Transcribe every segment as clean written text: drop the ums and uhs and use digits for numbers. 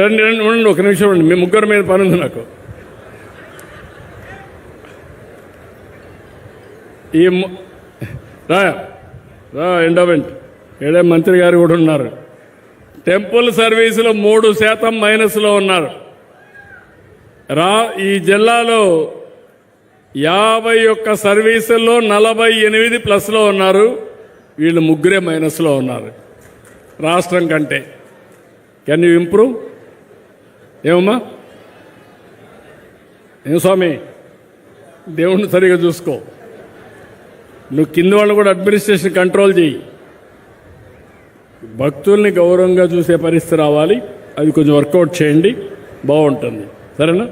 ఉండండి, ఒక నిమిషం ఉండండి, మీ ముగ్గురు మీద పని ఉంది నాకు. ఈ రా ఎండోమెంట్ ఏడే మంత్రి గారు కూడా ఉన్నారు. టెంపుల్ సర్వీసులో 3% మైనస్లో ఉన్నారు. ఈ జిల్లాలో 51 సర్వీసుల్లో 48 ప్లస్లో ఉన్నారు. వీళ్ళు ముగ్గురే మైనస్లో ఉన్నారు రాష్ట్రం కంటే. Can you improve? ఏమమ్మా, ఏం స్వామి, దేవుణ్ణి సరిగా చూసుకో. నువ్వు కింద వాళ్ళు కూడా అడ్మినిస్ట్రేషన్ కంట్రోల్ చేయి. భక్తుల్ని గౌరవంగా చూసే పరిస్థితి రావాలి. అది కొంచెం వర్కౌట్ చేయండి, బాగుంటుంది. సరేనా?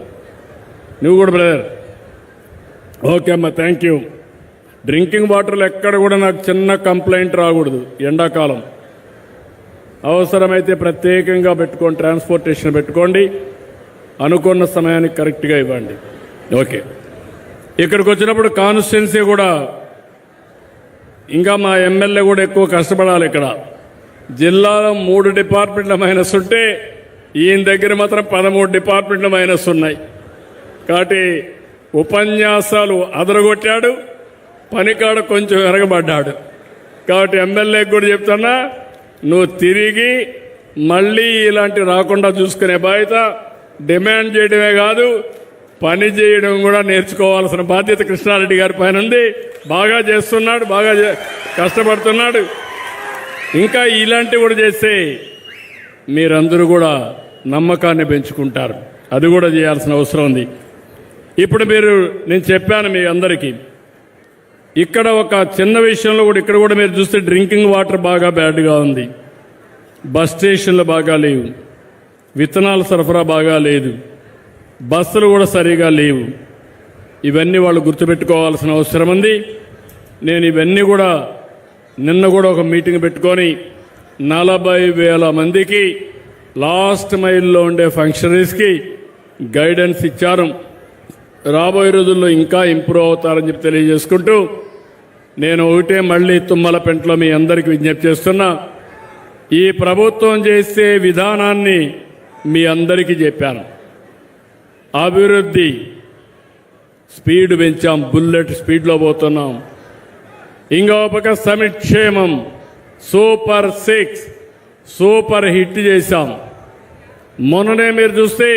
నువ్వు కూడా బ్రదర్. ఓకే అమ్మా, థ్యాంక్ యూ. డ్రింకింగ్ వాటర్లో ఎక్కడ కూడా నాకు చిన్న కంప్లైంట్ రాకూడదు. ఎండాకాలం అవసరమైతే ప్రత్యేకంగా పెట్టుకోండి, ట్రాన్స్పోర్టేషన్ పెట్టుకోండి, అనుకున్న సమయానికి కరెక్ట్గా ఇవ్వండి. ఓకే, ఇక్కడికి వచ్చినప్పుడు కాన్స్టిట్యున్సీ కూడా ఇంకా మా ఎమ్మెల్యే కూడా ఎక్కువ కష్టపడాలి. ఇక్కడ జిల్లాలో 3 డిపార్ట్మెంట్ల మైనస్ ఉంటే ఈయన దగ్గర మాత్రం 13 డిపార్ట్మెంట్ల మైనస్ ఉన్నాయి. కాబట్టి ఉపన్యాసాలు అదరగొట్టాడు, పనికాడ కొంచెం ఎరగబడ్డాడు. కాబట్టి ఎమ్మెల్యేకి కూడా చెప్తున్నా, నువ్వు తిరిగి మళ్ళీ ఇలాంటి రాకుండా చూసుకునే బాధ్యత డిమాండ్ చేయడమే కాదు, పని చేయడం కూడా నేర్చుకోవాల్సిన బాధ్యత కృష్ణారెడ్డి గారి పైన ఉంది. బాగా చేస్తున్నాడు, బాగా కష్టపడుతున్నాడు. ఇంకా ఇలాంటివి కూడా చేస్తే మీరందరూ కూడా నమ్మకాన్ని పెంచుకుంటారు. అది కూడా చేయాల్సిన అవసరం ఉంది. ఇప్పుడు నేను చెప్పాను మీ అందరికీ, ఇక్కడ ఒక చిన్న విషయంలో కూడా ఇక్కడ కూడా మీరు చూస్తే డ్రింకింగ్ వాటర్ బాగా బ్యాడ్గా ఉంది, బస్ స్టేషన్లు బాగా లేవు, విత్తనాల సరఫరా బాగా లేదు, బస్సులు కూడా సరిగా లేవు. ఇవన్నీ వాళ్ళు గుర్తుపెట్టుకోవాల్సిన అవసరం ఉంది. నేను ఇవన్నీ కూడా నిన్న కూడా ఒక మీటింగ్ పెట్టుకొని 40,000 మందికి లాస్ట్ మైల్లో ఉండే ఫంక్షనరీస్కి గైడెన్స్ ఇచ్చారు. రాబోయే రోజుల్లో ఇంకా ఇంప్రూవ్ అవుతారని చెప్పి తెలియజేసుకుంటూ నేను ఒకటే మళ్ళీ తుమ్మలపెంటలో మీ అందరికీ విజ్ఞప్తి చేస్తున్నా, ఈ ప్రభుత్వం చేసే విధానాన్ని మీ అందరికీ చెప్పాను. అభివృద్ధి స్పీడ్ పెంచాం, బుల్లెట్ స్పీడ్లో పోతున్నాం. ఇంకో పక్క సంక్షేమం సూపర్ 6 సూపర్ హిట్ చేశాం. మొన్ననే మీరు చూస్తే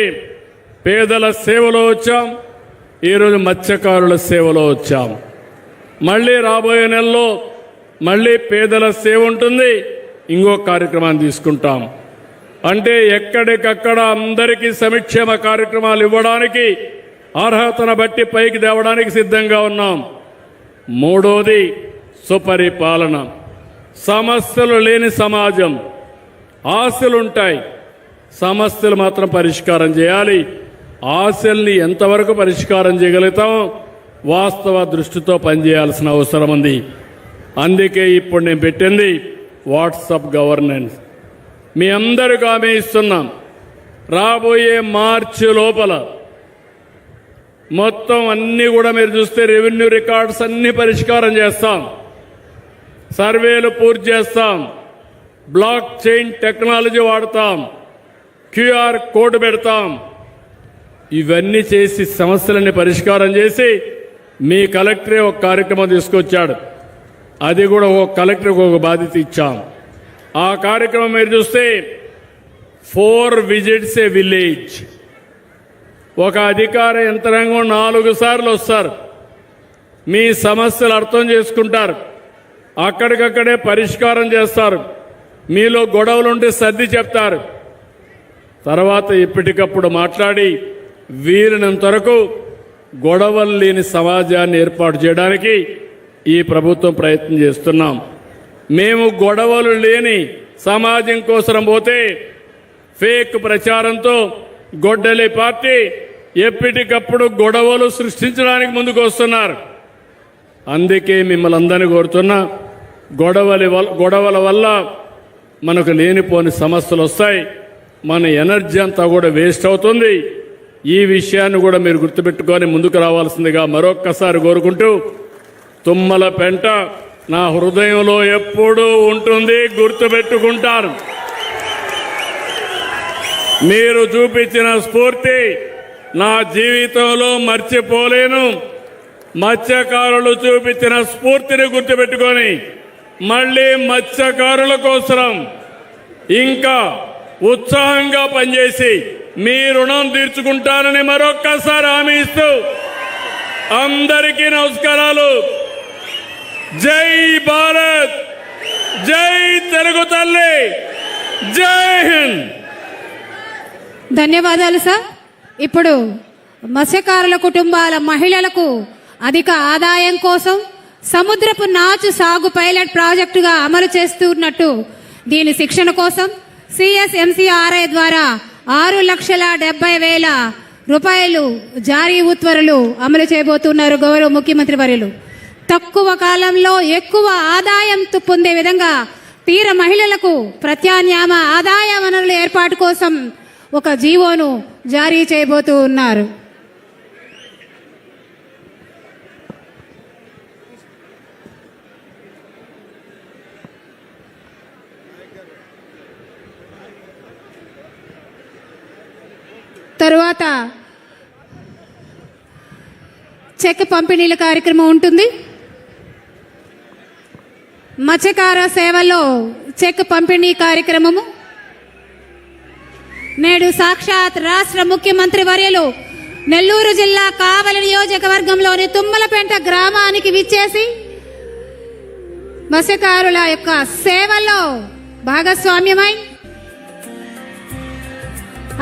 పేదల సేవలో వచ్చాం, ఈరోజు మత్స్యకారుల సేవలో వచ్చాం. మళ్ళీ రాబోయే నెలలో మళ్ళీ పేదల సేవ ఉంటుంది, ఇంకో కార్యక్రమాన్ని తీసుకుంటాం. అంటే ఎక్కడికక్కడ అందరికీ సంక్షేమ కార్యక్రమాలు ఇవ్వడానికి, అర్హతను బట్టి పైకి తేవడానికి సిద్ధంగా ఉన్నాం. మూడోది సుపరిపాలన. సమస్యలు లేని సమాజం. ఆశలుంటాయి, సమస్యలు మాత్రం పరిష్కారం చేయాలి. ఆశల్ని ఎంతవరకు పరిష్కారం చేయగలుగుతామో వాస్తవ దృష్టితో పనిచేయాల్సిన అవసరం ఉంది. అందుకే ఇప్పుడు నేను పెట్టింది వాట్సాప్ గవర్నెన్స్. మీ అందరికీ హామీ ఇస్తున్నాం, రాబోయే మార్చి లోపల మొత్తం అన్నీ కూడా మీరు చూస్తే రెవెన్యూ రికార్డ్స్ అన్ని పరిష్కారం చేస్తాం, సర్వేలు పూర్తి చేస్తాం, బ్లాక్ చైన్ టెక్నాలజీ వాడతాం, క్యూఆర్ కోడ్ పెడతాం. ఇవన్నీ చేసి సమస్యలన్నీ పరిష్కారం చేసి మీ కలెక్టరే ఒక కార్యక్రమం తీసుకొచ్చాడు. అది కూడా ఒక కలెక్టర్కి ఒక బాధ్యత ఇచ్చాం. ఆ కార్యక్రమం మీరు చూస్తే 4 విజిట్స్ ఏ విలేజ్. ఒక అధికార యంత్రాంగం 4 సార్లు వస్తారు, మీ సమస్యలు అర్థం చేసుకుంటారు, అక్కడికక్కడే పరిష్కారం చేస్తారు, మీలో గొడవలుంటే సర్ది చెప్తారు. తర్వాత ఎప్పటికప్పుడు మాట్లాడి వీరినంత వరకు గొడవలు లేని సమాజాన్ని ఏర్పాటు చేయడానికి ఈ ప్రభుత్వం ప్రయత్నం చేస్తున్నాం. మేము గొడవలు లేని సమాజం కోసం పోతే ఫేక్ ప్రచారంతో గొడ్డలి పార్టీ ఎప్పటికప్పుడు గొడవలు సృష్టించడానికి ముందుకు వస్తున్నారు. అందుకే మిమ్మల్ని అందరినీ కోరుతున్నా, గొడవల వల్ల మనకు లేనిపోని సమస్యలు వస్తాయి, మన ఎనర్జీ అంతా కూడా వేస్ట్ అవుతుంది. ఈ విషయాన్ని కూడా మీరు గుర్తుపెట్టుకొని ముందుకు రావాల్సిందిగా మరొక్కసారి కోరుకుంటూ, తుమ్మలపెంట నా హృదయంలో ఎప్పుడూ ఉంటుంది, గుర్తుపెట్టుకుంటారు. మీరు చూపించిన స్ఫూర్తి నా జీవితంలో మర్చిపోలేను. మత్స్యకారులు చూపించిన స్ఫూర్తిని గుర్తుపెట్టుకొని మళ్ళీ మత్స్యకారుల కోసం ఇంకా ఉత్సాహంగా పనిచేసి మీ రుణం తీర్చుకుంటానని మరొక్కసారి హామీ ఇస్తూ అందరికీ నమస్కారాలు. జై భారత్, జై తెలుగు తల్లి, జై హింద్. ధన్యవాదాలు సార్. ఇప్పుడు మత్స్యకారుల కుటుంబాల మహిళలకు అధిక ఆదాయం కోసం సముద్రపు నాచు సాగు పైలట్ ప్రాజెక్టుగా అమలు చేస్తున్నట్టు దీని శిక్షణ కోసం CSMCRI ద్వారా 6,70,000 రూపాయలు జారీ ఉత్తర్వులు అమలు చేయబోతున్నారు గౌరవ ముఖ్యమంత్రి వర్యులు. తక్కువ కాలంలో ఎక్కువ ఆదాయం పొందే విధంగా తీర మహిళలకు ప్రత్యామ్నాయ ఆదాయ వనరుల ఏర్పాటు కోసం ఒక జీవోను జారీ చేయబోతూ ఉన్నారు. తరువాత చెక్ పంపిణీల కార్యక్రమం ఉంటుంది. మత్స్యకార సేవల్లో చెక్ పంపిణీ కార్యక్రమము నేడు సాక్షాత్ రాష్ట్ర ముఖ్యమంత్రి వర్యులు నెల్లూరు జిల్లా కావలి నియోజకవర్గంలోని తుమ్మలపేంట గ్రామానికి విచ్చేసి మత్స్యకారుల యొక్క సేవల్లో భాగస్వామ్యమై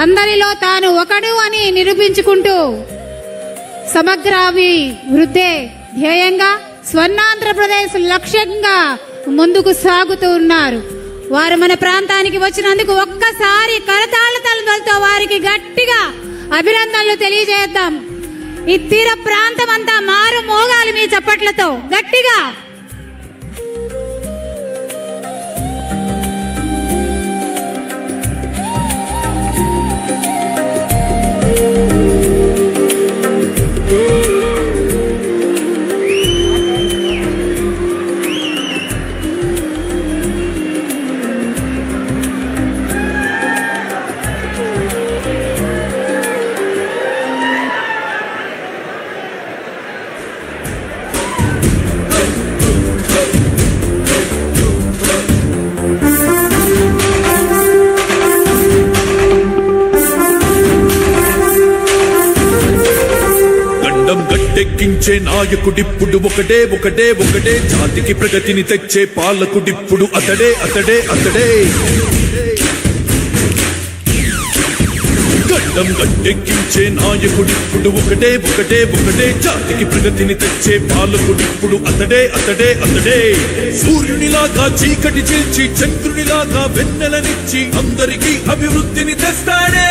అందరిలో తాను ఒకడు అని నిరూపించుకుంటూ సమగ్రాభివృద్ధే ధ్యేయంగా స్వర్ణాంధ్రప్రదేశ్ లక్ష్యంగా ముందుకు సాగుతూ ఉన్నారు. వారు మన ప్రాంతానికి వచ్చినందుకు ఒక్కసారి కరతాళతలతో వారికి గట్టిగా అభినందనలు తెలియజేద్దాం. ఈ తీర ప్రాంతం అంతా మారు మోగాలి మీ చప్పట్లతో గట్టిగా. గట్టెక్కించే నాయకుడిప్పుడు ఒకటే ఒకటే ఒకటే, జాతికి ప్రగతిని తెచ్చే పాలకుడిప్పుడు అతడే అతడే అతడే. గడ్డం గట్టెక్కించే నాయకుడిప్పుడు ఒకటే ఒకటే ఒకటే, జాతికి ప్రగతిని తెచ్చే పాలకుడిప్పుడు అతడే అతడే అతడే. సూర్యునిలాగా చీకటి చీల్చి చంద్రునిలాగా వెన్నెలనిచ్చి అందరికీ అభివృద్ధిని తెస్తాడే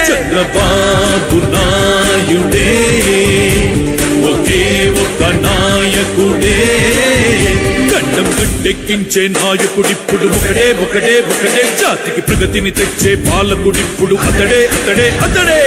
చంద్రబాబు నాయుడే. ఒకే ఒక నాయకుడే, గడ్డం గట్టెక్కించే నాయకుడిప్పుడు ఒకటే ఒకటే ఒకటే, జాతికి ప్రగతిని తెచ్చే పాలకుడిప్పుడు అతడే అతడే అతడే.